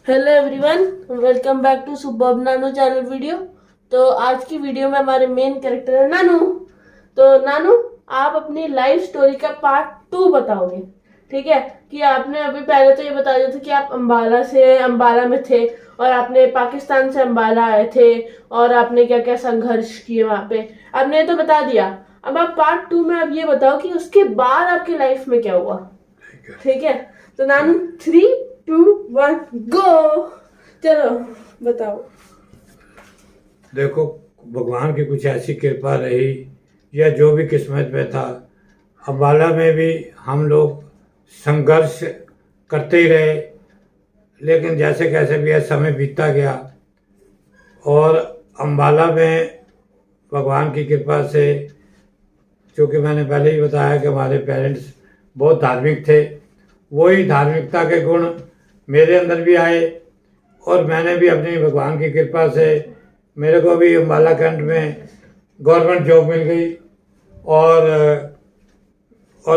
Hello everyone, welcome back to सुबह Nanu channel video. तो आज की वीडियो में हमारे मेन कैरेक्टर है नानू। तो नानू, आप अपनी लाइफ स्टोरी का पार्ट 2 बताओगे, ठीक है? कि आपने अभी पहले तो ये बता दिया था कि आप अंबाला में थे और आपने पाकिस्तान से अंबाला आए थे और आपने क्या क्या संघर्ष किए वहां पे, आपने ये तो बता दिया। अब आप पार्ट 2 में अब ये बताओ कि उसके बाद आपकी लाइफ में क्या हुआ, ठीक है? तो नानू, 3, 2, 1 गो। चलो बताओ। देखो, भगवान की कुछ ऐसी कृपा रही या जो भी किस्मत में था। अम्बाला में भी हम लोग संघर्ष करते ही रहे, लेकिन जैसे कैसे भी है समय बीतता गया और अम्बाला में भगवान की कृपा से, क्योंकि मैंने पहले ही बताया कि हमारे पेरेंट्स बहुत धार्मिक थे, वही धार्मिकता के गुण मेरे अंदर भी आए और मैंने भी अपनी भगवान की कृपा से, मेरे को भी अम्बाला कैंट में गवर्नमेंट जॉब मिल गई और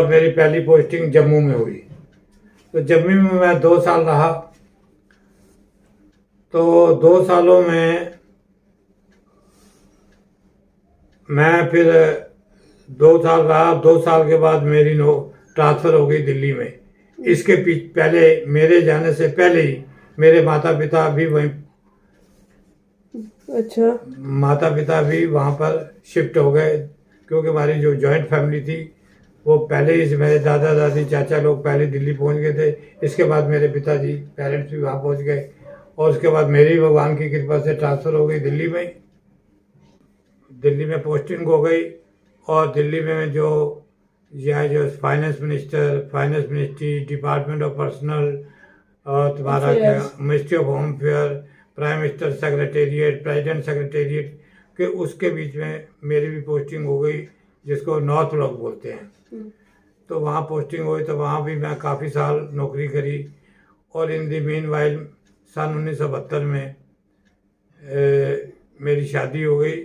मेरी पहली पोस्टिंग जम्मू में हुई। तो जम्मू में मैं 2 साल रहा। तो 2 सालों में मैं फिर 2 साल रहा। 2 साल के बाद मेरी ट्रांसफ़र हो गई दिल्ली में। इसके पहले, मेरे जाने से पहले ही मेरे माता पिता भी वहीं, अच्छा। माता पिता भी वहाँ पर शिफ्ट हो गए, क्योंकि हमारी जो जॉइंट फैमिली थी वो पहले ही, मेरे दादा दादी चाचा लोग पहले दिल्ली पहुँच गए थे। इसके बाद मेरे पिताजी पेरेंट्स भी वहाँ पहुँच गए और उसके बाद मेरी भगवान की कृपा से ट्रांसफ़र हो गई दिल्ली में। दिल्ली में पोस्टिंग हो गई और दिल्ली में जो finance ministry, department of personal और तुम्हारा क्या, ministry of home affair, prime minister secretariat, president secretariat के उसके बीच में मेरी भी पोस्टिंग हो गई, जिसको नॉर्थ ब्लॉक बोलते हैं। तो वहाँ पोस्टिंग हुई, तो वहाँ भी मैं काफ़ी साल नौकरी करी और इन दी मीन वाइल सन 1972 में मेरी शादी हो गई।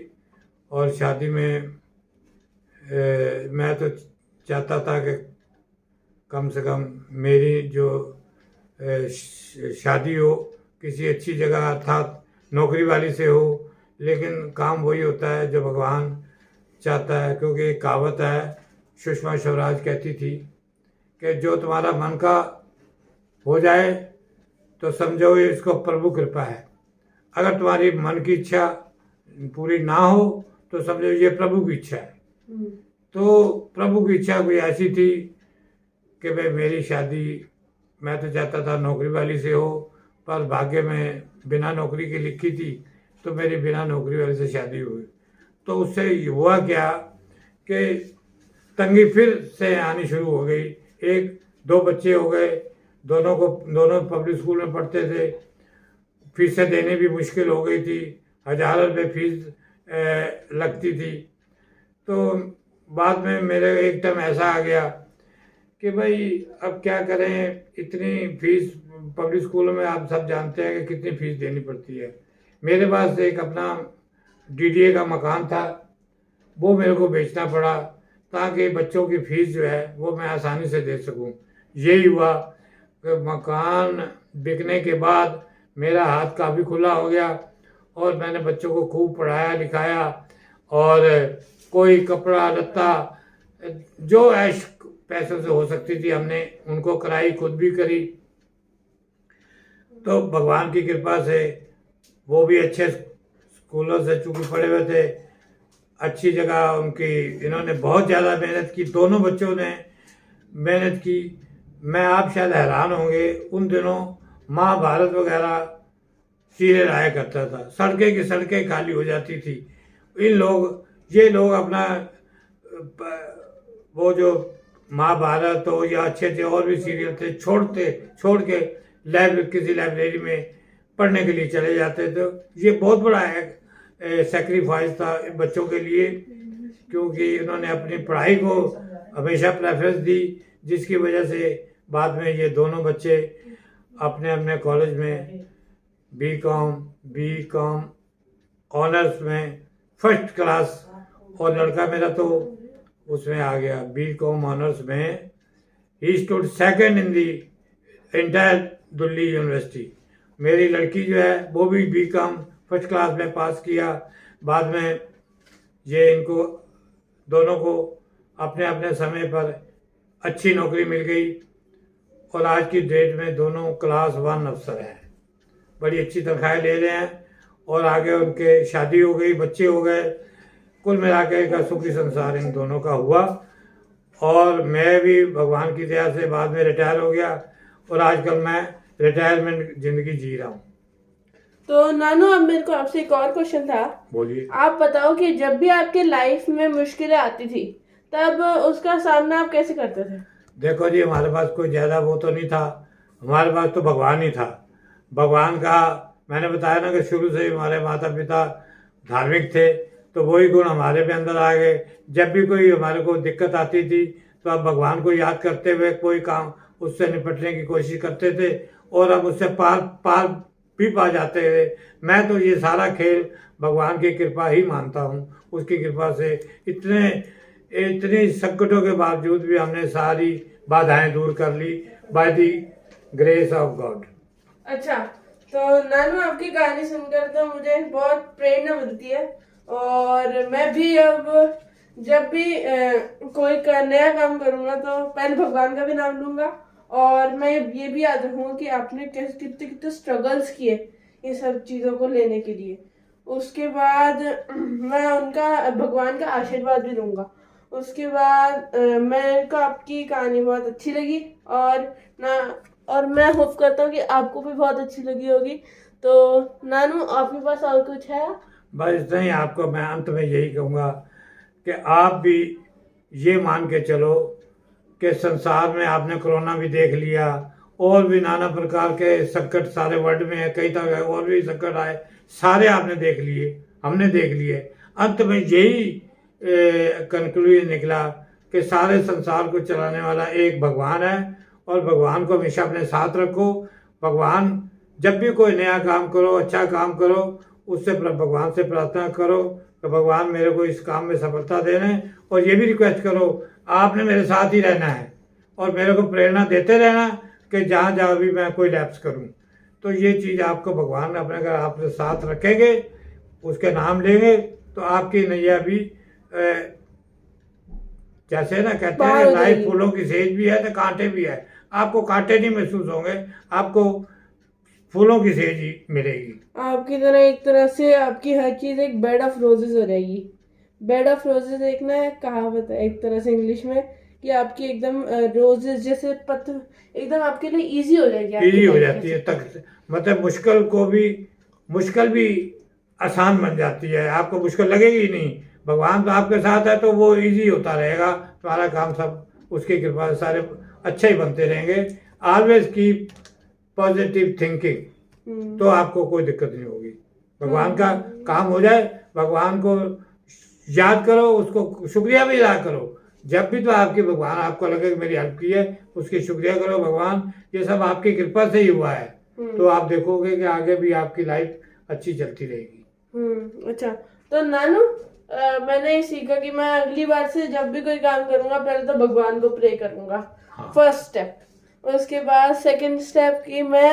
और शादी में मैं तो चाहता था कि कम से कम मेरी जो शादी हो किसी अच्छी जगह, अर्थात नौकरी वाली से हो, लेकिन काम वही होता है जो भगवान चाहता है। क्योंकि एक कहावत है, सुषमा स्वराज कहती थी कि जो तुम्हारा मन का हो जाए तो समझो ये इसको प्रभु कृपा है। अगर तुम्हारी मन की इच्छा पूरी ना हो तो समझो ये प्रभु की इच्छा है। तो प्रभु की इच्छा कोई ऐसी थी कि भाई मेरी शादी, मैं तो चाहता था नौकरी वाली से हो, पर भाग्य में बिना नौकरी की लिखी थी, तो मेरी बिना नौकरी वाले से शादी हुई। तो उससे हुआ क्या कि तंगी फिर से आनी शुरू हो गई। 1-2 बच्चे हो गए, दोनों पब्लिक स्कूल में पढ़ते थे, फीसें देने भी मुश्किल हो गई थी, 1000 रुपये फीस लगती थी। तो बाद में मेरे एक टाइम ऐसा आ गया कि भाई अब क्या करें, इतनी फीस पब्लिक स्कूलों में आप सब जानते हैं कि कितनी फीस देनी पड़ती है। मेरे पास एक अपना डीडीए का मकान था, वो मेरे को बेचना पड़ा ताकि बच्चों की फीस जो है वो मैं आसानी से दे सकूं। यही हुआ कि मकान बिकने के बाद मेरा हाथ काफ़ी खुला हो गया और मैंने बच्चों को खूब पढ़ाया लिखाया और कोई कपड़ा लत्ता जो ऐश पैसों से हो सकती थी हमने उनको कराई, खुद भी करी। तो भगवान की कृपा से वो भी अच्छे स्कूलों से चूंकि पढ़े हुए थे, अच्छी जगह उनकी, इन्होंने बहुत ज़्यादा मेहनत की, दोनों बच्चों ने मेहनत की। मैं, आप शायद हैरान होंगे, उन दिनों महाभारत वगैरह सीरियल आया करता था, सड़कें की सड़कें खाली हो जाती थी। ये लोग अपना वो जो महाभारत हो या अच्छे अच्छे और भी सीरियल थे छोड़ के किसी लाइब्रेरी में पढ़ने के लिए चले जाते थे। ये बहुत बड़ा सेक्रीफाइस था बच्चों के लिए, क्योंकि उन्होंने अपनी पढ़ाई को हमेशा प्रेफरेंस दी, जिसकी वजह से बाद में ये दोनों बच्चे अपने अपने कॉलेज में बी कॉम ऑनर्स में फर्स्ट क्लास, और लड़का मेरा तो उसमें आ गया बी.कॉम ऑनर्स में। He stood second in the entire Delhi university. मेरी लड़की जो है वो भी बीकॉम फर्स्ट क्लास में पास किया। बाद में ये इनको दोनों को अपने अपने समय पर अच्छी नौकरी मिल गई और आज की डेट में दोनों क्लास 1 अफसर हैं, बड़ी अच्छी तनख्वाहें ले रहे हैं और आगे उनके शादी हो गई, बच्चे हो गए। कुल मिलाकर का सुखी संसार इन दोनों का हुआ और मैं भी भगवान की दया से बाद में रिटायर हो गया और आजकल मैं रिटायरमेंट जिंदगी जी रहा हूँ। तो नानू, अब मेरे को आपसे एक और क्वेश्चन था। बोलिए। आप बताओ कि जब भी आपके लाइफ में मुश्किलें आती थी तब उसका सामना आप कैसे करते थे? देखो जी, हमारे पास कोई ज़्यादा वो तो नहीं था, हमारे पास तो भगवान ही था। भगवान का मैंने बताया ना कि शुरू से ही हमारे माता पिता धार्मिक थे, तो वही गुण हमारे भी अंदर आ गए। जब भी कोई हमारे को दिक्कत आती थी तो अब भगवान को याद करते हुए कोई काम उससे निपटने की कोशिश करते थे और अब उससे पार भी पा जाते थे। मैं तो ये सारा खेल भगवान की कृपा ही मानता हूँ। उसकी कृपा से इतनी संकटों के बावजूद भी हमने सारी बाधाएं दूर कर ली by the grace of God. अच्छा, तो नानू, आपकी कहानी सुनकर तो मुझे बहुत प्रेरणा मिलती है और मैं भी अब जब भी कोई नया काम करूंगा तो पहले भगवान का भी नाम लूंगा और मैं ये भी याद रखूंगा कि आपने कितने कितने स्ट्रगल्स किए ये सब चीज़ों को लेने के लिए। उसके बाद मैं उनका भगवान का आशीर्वाद भी लूंगा। उसके बाद मेरे को आपकी कहानी बहुत अच्छी लगी और मैं होप करता हूँ कि आपको भी बहुत अच्छी लगी होगी। तो नानू, आपके पास और कुछ है? बस इतना ही। आपको मैं अंत में यही कहूँगा कि आप भी ये मान के चलो कि संसार में आपने कोरोना भी देख लिया और भी नाना प्रकार के संकट सारे वर्ल्ड में है, कई तरह और भी संकट आए, सारे आपने देख लिए, हमने देख लिए। अंत में यही कंक्लूजन निकला कि सारे संसार को चलाने वाला एक भगवान है और भगवान को हमेशा अपने साथ रखो। भगवान जब भी कोई नया काम करो, अच्छा काम करो, उससे भगवान से प्रार्थना करो कि भगवान मेरे को इस काम में सफलता देने और ये भी रिक्वेस्ट करो आपने मेरे साथ ही रहना है और मेरे को प्रेरणा देते रहना कि जहाँ जहाँ भी मैं कोई लैप्स करूँ तो ये चीज़ आपको भगवान अपने अगर आपके साथ रखेंगे, उसके नाम लेंगे तो आपकी नैया भी जैसे ना कहते हैं लाइफ फूलों की सेज भी है तो कांटे भी है। आपको कांटे नहीं महसूस होंगे, आपको फूलों की सेज ही मिलेगी। आपकी तरह एक तरह से आपकी हर चीज एक बेड ऑफ रोजेस हो जाएगी। बेड ऑफ रोजेस एक ना कहावत है एक तरह से इंग्लिश में कि आपकी एकदम रोजेस जैसे पत्ते एकदम आपके लिए इजी हो जाएगी। इजी हो जाती है तक, मतलब मुश्किल भी आसान बन जाती है। आपको मुश्किल लगेगी ही नहीं, भगवान तो आपके साथ है तो वो इजी होता रहेगा। तुम्हारा काम सब उसकी कृपा से सारे अच्छे ही बनते रहेंगे। ऑलवेज कीप पॉजिटिव थिंकिंग, तो आपको कोई दिक्कत नहीं होगी। भगवान का काम हो जाए, भगवान को याद करो, उसको शुक्रिया भी अदा करो। जब भी तो आपके भगवान आपको लगे कि मेरी हेल्प की है, उसकी शुक्रिया करो। भगवान ये सब आपकी कृपा से ही हुआ है, तो आप देखोगे कि आगे भी आपकी लाइफ अच्छी चलती रहेगी। अच्छा, तो नानू, मैंने ये सीखा कि मैं अगली बार से जब भी कोई काम करूंगा पहले तो भगवान को प्रे करूंगा। हाँ। First step. उसके बाद सेकंड स्टेप की मैं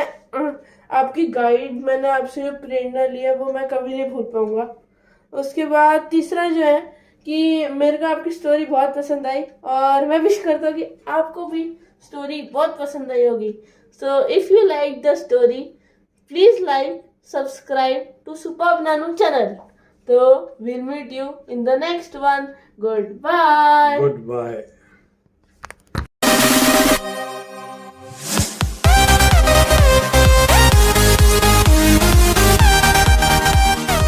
आपकी गाइड, मैंने आपसे जो प्रेरणा लिया वो मैं कभी नहीं भूल पाऊंगा। उसके बाद तीसरा जो है कि मेरे को आपकी स्टोरी बहुत पसंद आई और मैं विश करता हूँ कि आपको भी स्टोरी बहुत पसंद आई होगी। So if you like the story please like subscribe to superb Nanu channel. तो we'll meet you in the next one. Goodbye. Goodbye.